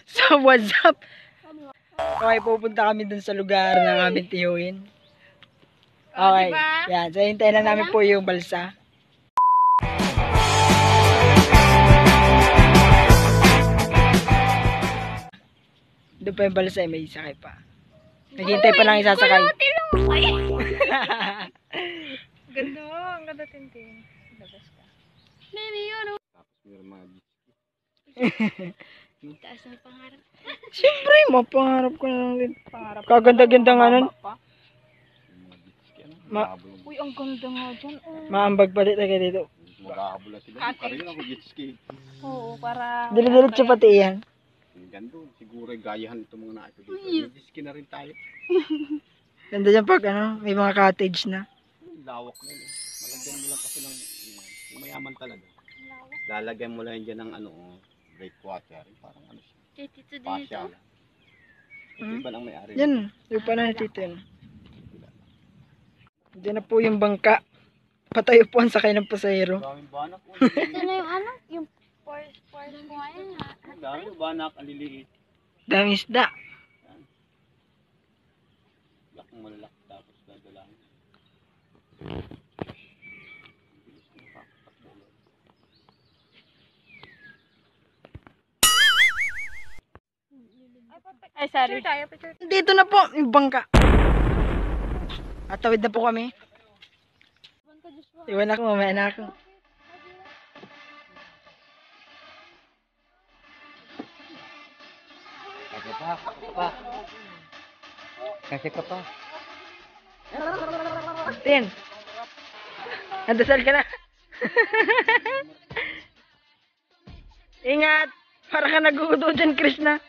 So, what's up? Okay, pupunta kami dun sa lugar na aming tiyuhin. Okay, yan. So, hintayin na namin po yung balsa. Doon pa yung balsa, may sakay pa. Naghihintay pa lang isasakay. Ganda mo, ang ganda tintin. Labas ka. Nene yun. Tapos meron mga Taas ng pangarap. Siyempre, mapangarap ko na lang din. Kaganda-ganda nga nun. Uy, ang ganda nga dyan. Maambag pa dito kayo dito. Maghahabol na sila. Parang ako jet ski. Oo, para... Dili-dilit pati yan. Ang ganda. Siguro gayahan itong mga nakita dito. May jet ski na rin tayo. Ganda dyan pag may mga cottage na. Lawak na yun. Malagyan mo lang kasi ng mayaman talaga. Lalagyan mo lang dyan ng breakwater. Parang ano siya. Kay Tito dito. Pasya. Ito ba lang may-ari? Yan, yung pa na dito yun. Diyan na po yung bangka. Patayo po ang sakay ng pasahero. Daming banak. Ito na yung yung force ko ngayon ha. Daming banak. Ang liliit. Daming isda. Lakang malalaki tapos dadalahin. Ay, sorry. Picture tayo, picture. Dito na po yung bangka. Atawid na po kami. Iwan ako, mamaya na ako. Kasi ka pa. Tin. Andasal ka na. Ingat. Para ka naguguto dyan, Krishna.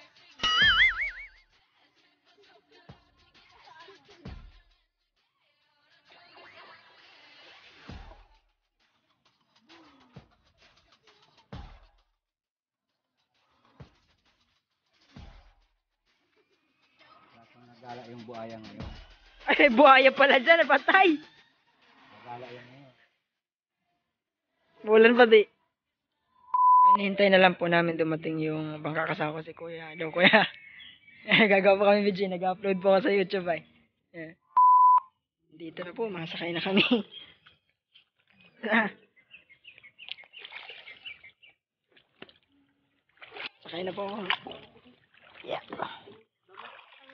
Nagala yung buhaya ngayon. Ay, buhaya pala dyan. Patay. Nagala yan ngayon. Bulan pa di. Hinihintay na lang po namin dumating yung bangka kasama ko si Kuya. Hello, Kuya. Gagawa pa kami video. Nag-upload po ako sa YouTube ay. Yeah. Dito na po. Masakay na kami. Sakay na po ako. Yeah.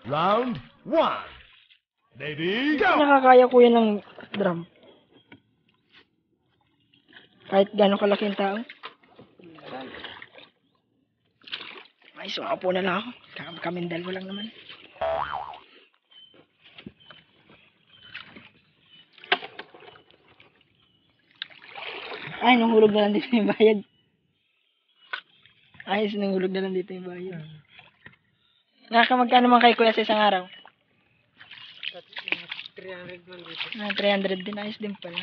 Round 1. Ready, go! Nakakaya Kuya ng drum. Kahit gano'ng kalaki yung tao. Ay, sumaka po na lang ako. Kamindal ko lang naman. Ay, nunghulog na lang dito yung bayad. Ayos, nunghulog na lang dito yung bayad. Nakakamagkano man kay Kuya sa isang araw? 300 man dito. 300 din. Ayos din pala.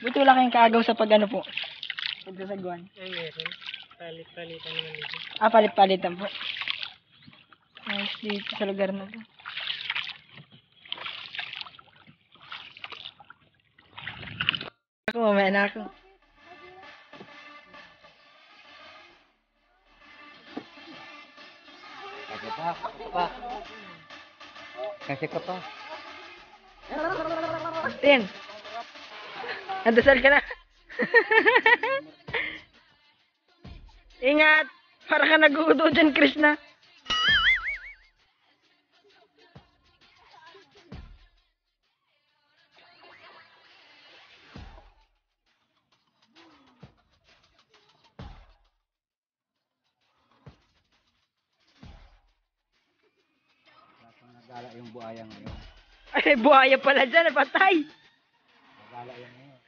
Buti wala kayong kaagaw sa pag-ano po. Ito sa guwan. Ay, meron. Palit-palitan naman dito. Palit-palitan po. Ayos dito sa lugar na to. Ako, mamaya na ako. Kasi ka pa. Tin. Andasal ka na. Ingat. Para ka naguguto dyan, Krishna. Nagala yung buhaya ngayon. Ay, buhaya pala dyan. Patay. Nagala yan ngayon.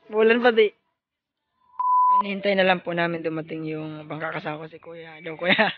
Bulan pa di. Hinihintay na lang po namin dumating yung bangka kasama ko si Kuya. Hello, Kuya.